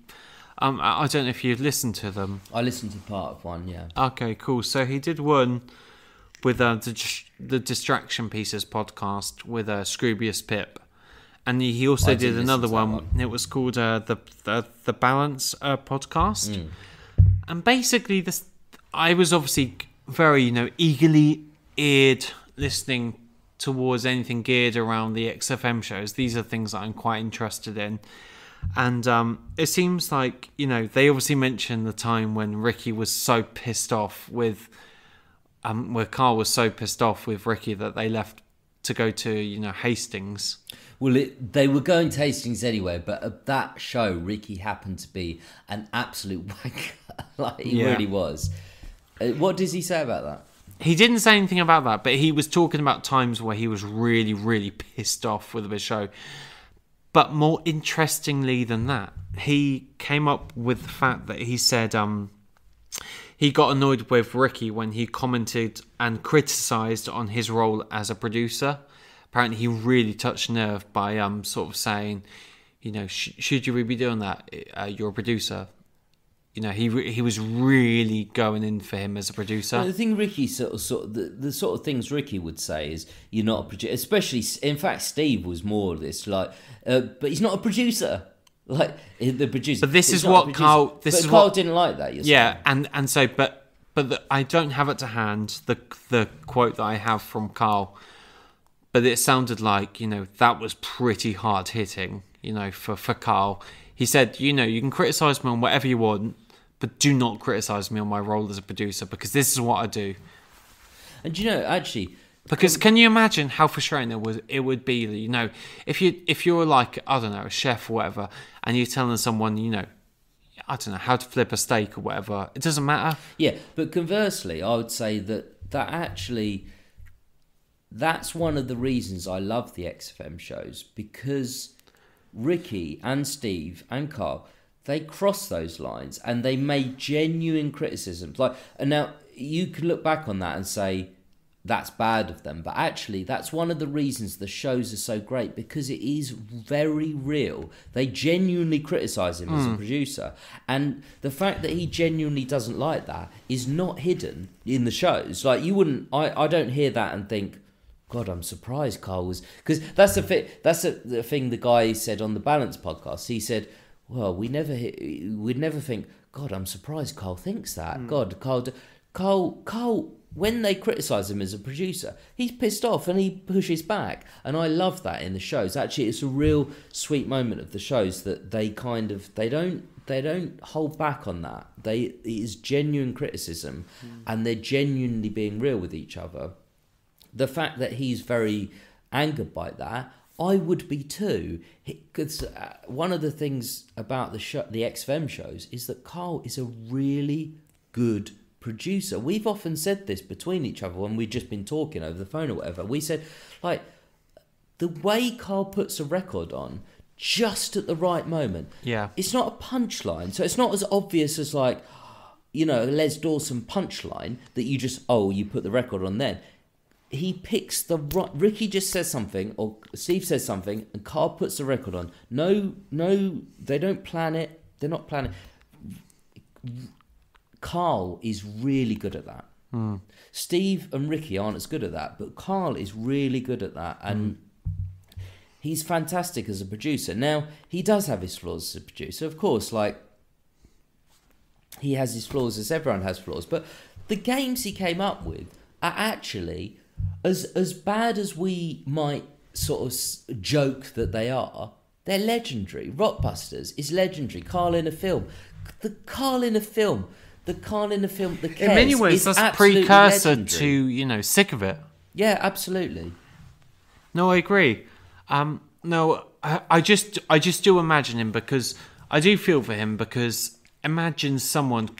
I don't know if you've listened to them. I listened to part of one, yeah. Okay, cool. So he did one with the Distraction Pieces podcast with Scroobius Pip. And he also did another one. It was called the Balance podcast. And basically, I was obviously very eagerly eared listening towards anything geared around the XFM shows. These are things that I'm quite interested in. And it seems like, they obviously mentioned the time when Ricky was so pissed off with, where Karl was so pissed off with Ricky that they left to go to, Hastings. Well, they were going to Hastings anyway, but at that show, Ricky happened to be an absolute wanker. Like, he really was. What does he say about that? He didn't say anything about that, but he was talking about times where he was really, really pissed off with the show. But more interestingly than that, he came up with the fact that he said he got annoyed with Ricky when he commented and criticised on his role as a producer. Apparently, he really touched nerve by sort of saying, should you really be doing that? You're a producer. He was really going in for him as a producer. Well, the thing Ricky the sort of things Ricky would say is, you're not a producer. Especially, in fact, Steve was more of this, like, but he's not a producer. Like, the producer. But this is what Karl. Karl didn't like that. Yeah, and so, but I don't have it to hand, the quote that I have from Karl. But it sounded like, that was pretty hard hitting, for Karl. He said, you can criticise me on whatever you want, but do not criticise me on my role as a producer, because this is what I do. And actually, because can you imagine how frustrating it would be, if you're like, I don't know, a chef or whatever, and you're telling someone, I don't know, how to flip a steak or whatever, it doesn't matter. Yeah, but conversely, I would say that actually, that's one of the reasons I love the XFM shows, because Ricky and Steve and Karl, they crossed those lines and they made genuine criticisms. And now you can look back on that and say that's bad of them, but actually that's one of the reasons the shows are so great, because it is very real. They genuinely criticise him as a producer, and the fact that he genuinely doesn't like that is not hidden in the shows. Like, you wouldn't, I don't hear that and think, God, I'm surprised Karl was... Because that's the thing the guy said on the Balance podcast. He said, well, we'd never think, God, I'm surprised Karl thinks that. God, Karl, when they criticise him as a producer, he's pissed off and he pushes back. And I love that in the shows. Actually, it's a real sweet moment of the shows that they don't hold back on that. It is genuine criticism, and they're genuinely being real with each other. The fact that he's very angered by that, I would be too. Because one of the things about the XFM shows is that Karl is a really good producer. We've often said this between each other when we've just been talking over the phone or whatever. We said, like, the way Karl puts a record on just at the right moment. Yeah. It's not a punchline, so it's not as obvious as, like, a Les Dawson punchline that you just, you put the record on then. He picks the right... Ricky just says something, or Steve says something, and Karl puts the record on. No, they don't plan it. They're not planning. Karl is really good at that. Steve and Ricky aren't as good at that, but Karl is really good at that, and he's fantastic as a producer. Now, he does have his flaws as a producer, of course. Like, he has his flaws, as everyone has flaws, but the games he came up with are actually... As bad as we might sort of joke that they are, they're legendary. Rockbusters is legendary. Karl in a film. The Karl in a film, the Kes, in many ways, that's a precursor legendary. to, Sick of It. Yeah, absolutely. No, I agree. No, I just do imagine him, because I do feel for him, because imagine someone...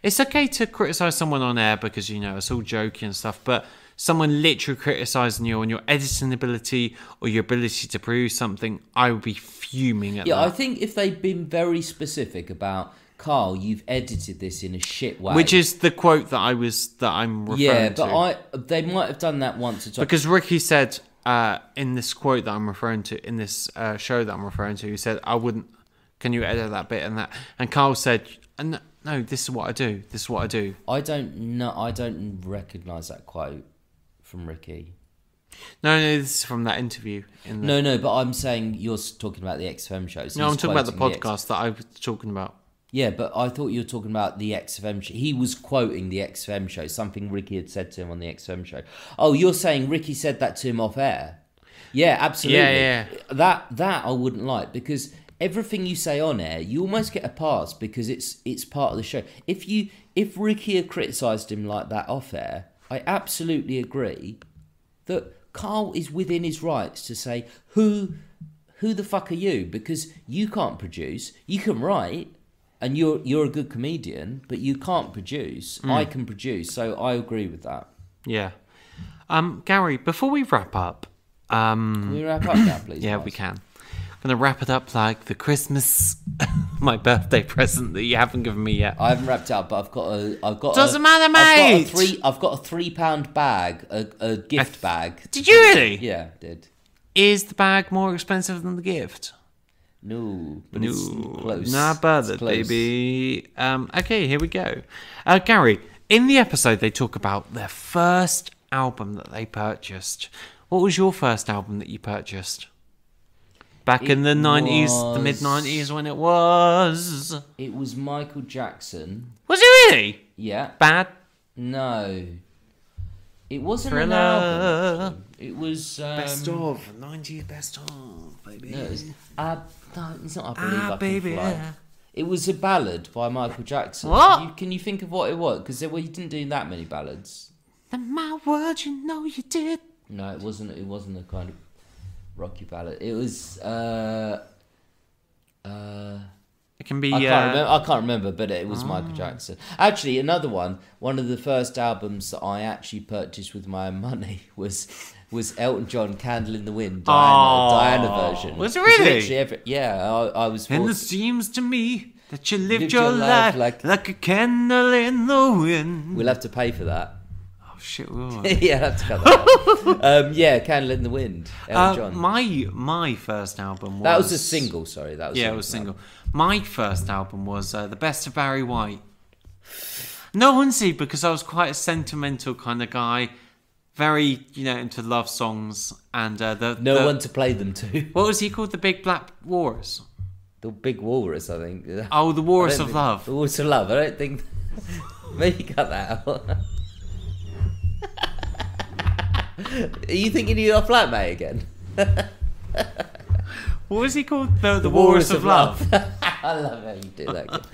It's okay to criticise someone on air because, it's all joking and stuff, but... someone literally criticising you on your editing ability or your ability to produce something, I would be fuming at that. Yeah, I think if they'd been very specific about, Karl, you've edited this in a shit way. Which is the quote that I'm referring to. Yeah, but they might have done that once or twice. Because Ricky said in this quote that I'm referring to, in this show that I'm referring to, he said, can you edit that bit and that? And Karl said, no, this is what I do. This is what I do. I don't recognise that quote from Ricky. No, this is from that interview. No, but I'm saying you're talking about the XFM shows. No, I'm talking about the podcast that I was talking about. Yeah, but I thought you were talking about the XFM show. He was quoting the XFM show, something Ricky had said to him on the XFM show. Oh, you're saying Ricky said that to him off air? Yeah, absolutely. Yeah. That I wouldn't like, because everything you say on air, you almost get a pass because it's part of the show. If Ricky had criticised him like that off air, I absolutely agree that Karl is within his rights to say, who the fuck are you? Because you can't produce, you can write. And you're a good comedian, but you can't produce. I can produce, so I agree with that. Yeah. Gary, before we wrap up... Can we wrap up now, please? Yeah, guys? we can. I'm going to wrap it up like the Christmas... my birthday present that you haven't given me yet. I haven't wrapped it up, but I've got Doesn't matter, mate! I've got a £3 bag, a gift bag. Did you really? Yeah, I did. Is the bag more expensive than the gift? No, but it's close. Not bothered, baby. Okay, here we go. Gary, in the episode, they talk about their first album that they purchased. What was your first album that you purchased? Back in the 90s, the mid-90s when it was... It was Michael Jackson. Was it really? Yeah. Bad? No. It wasn't Thriller. an album. It was... Best of. 90s best of, baby. No, it's not I Believe I Can Baby. Fly. It was a ballad by Michael Jackson. What? Can you think of what it was? Because you didn't do that many ballads. In my world, you know you did. No, it wasn't. It wasn't a kind of rocky ballad. It was. It can be. I can't remember, but it was Michael Jackson. Actually, another one. One of the first albums that I actually purchased with my own money was Elton John, "Candle in the Wind," Diana version. Was it really? I was. And it seems to me that you lived your life like a candle in the wind. We'll have to pay for that. Oh shit! We will. Yeah, I'll have to cut that out. "Candle in the Wind," Elton John. My first album was... That was a single. Sorry, that was. Yeah, it was single. My first album was The Best of Barry White. No one see, because I was quite a sentimental kind of guy, very into love songs, and no one to play them to. What was he called? The Big Black Walrus. The Big Walrus, I think. Oh, the Walrus of Love. The Walrus of Love. I don't think. Maybe cut that out. Are you thinking of your flatmate again? What was he called? The Walrus of Love. I love how you do that.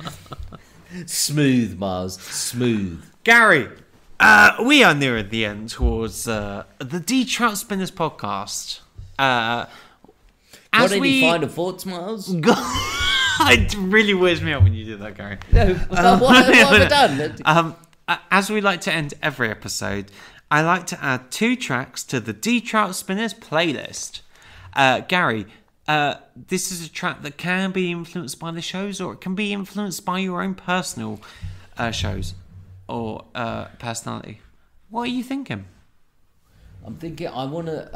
Smooth, Mars. Smooth. Gary, we are nearing the end towards the D-Trout Spinners podcast. Got any final thoughts, Miles? It really wears me out when you do that, Gary. No, what have I done? As we like to end every episode, I like to add 2 tracks to the D-Trout Spinners playlist. Gary, this is a track that can be influenced by the shows, or it can be influenced by your own personal shows or personality. What are you thinking? I'm thinking I'm gonna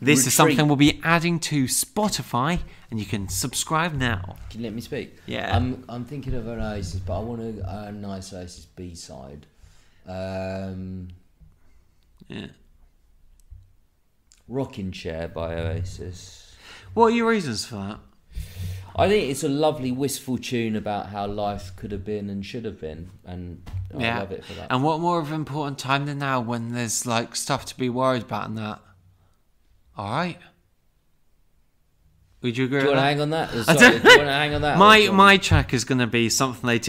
This is something we'll be adding to Spotify, and you can subscribe now. Can you let me speak? Yeah. I'm thinking of an Oasis, but I want a nice Oasis B-side. Yeah. Rocking Chair by Oasis. What are your reasons for that? I think it's a lovely wistful tune about how life could have been and should have been, and I love it for that. And what more of an important time than now, when there's like stuff to be worried about and that? All right. Would you agree? Do you with want to that? hang on that? Sorry, do you want to hang on that? My track is going to be something they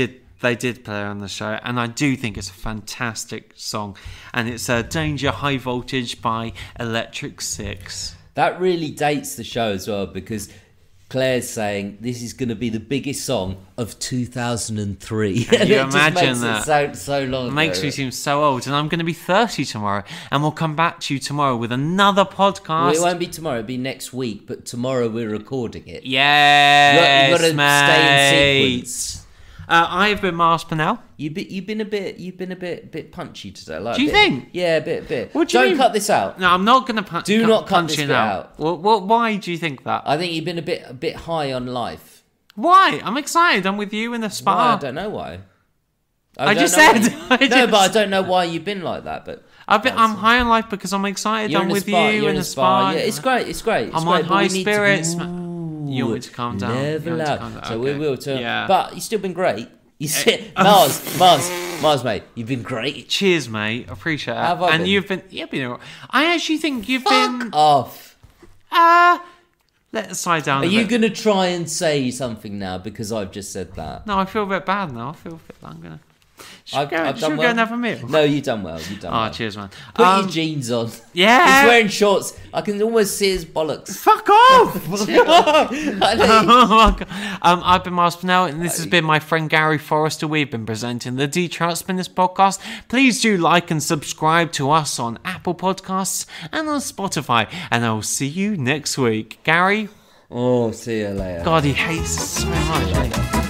did play on the show, and I do think it's a fantastic song, and it's Danger High Voltage by Electric Six. That really dates the show as well, because Claire's saying this is going to be the biggest song of 2003. Can you and imagine that? So long. It makes me seem so old, and I'm going to be 30 tomorrow, and we'll come back to you tomorrow with another podcast. Well, it won't be tomorrow; it'll be next week. But tomorrow we're recording it. Yes, you've got to mate. stay in sequence. I have been Mars Pennell. You've been a bit punchy today. Like Do you think? Yeah, a bit. What do you Don't mean? cut this out. No, I'm not going to Do not cut punch this it bit out. out. Why do you think that? I think you've been a bit high on life. Why? I'm excited. I'm with you in the spa. Why? I don't know why. I just said. No, but I don't know why you've been like that. But I'm high on life because I'm excited. You're I'm in with spa. you You're in the spa. Yeah, it's great. I'm on high spirits. You want me to calm down? Never You want me to allowed. calm down? So Okay. we will turn. Yeah. But you've still been great. You sit, Mars, mate. You've been great. Cheers, mate. Appreciate it. How have I And been? you've been. You've been. All right. I actually think you've Fuck been. off. Let's slide down. Are a you bit. going to try and say something now because I've just said that? No, I feel a bit bad now. I feel a bit. I'm gonna. Should I've we go, done should we well. go and have a meal? No, you've done well. You've done Oh, well. cheers, man. Put your jeans on. Yeah. He's wearing shorts. I can almost see his bollocks. Fuck off! I know. Oh my God. I've been Miles Pennell, and this has been my friend Gary Forrester. We've been presenting the D Trout Spinners podcast. Please do like and subscribe to us on Apple Podcasts and on Spotify. And I'll see you next week. Gary, Oh, see you later. God, he hates us so much. Eh?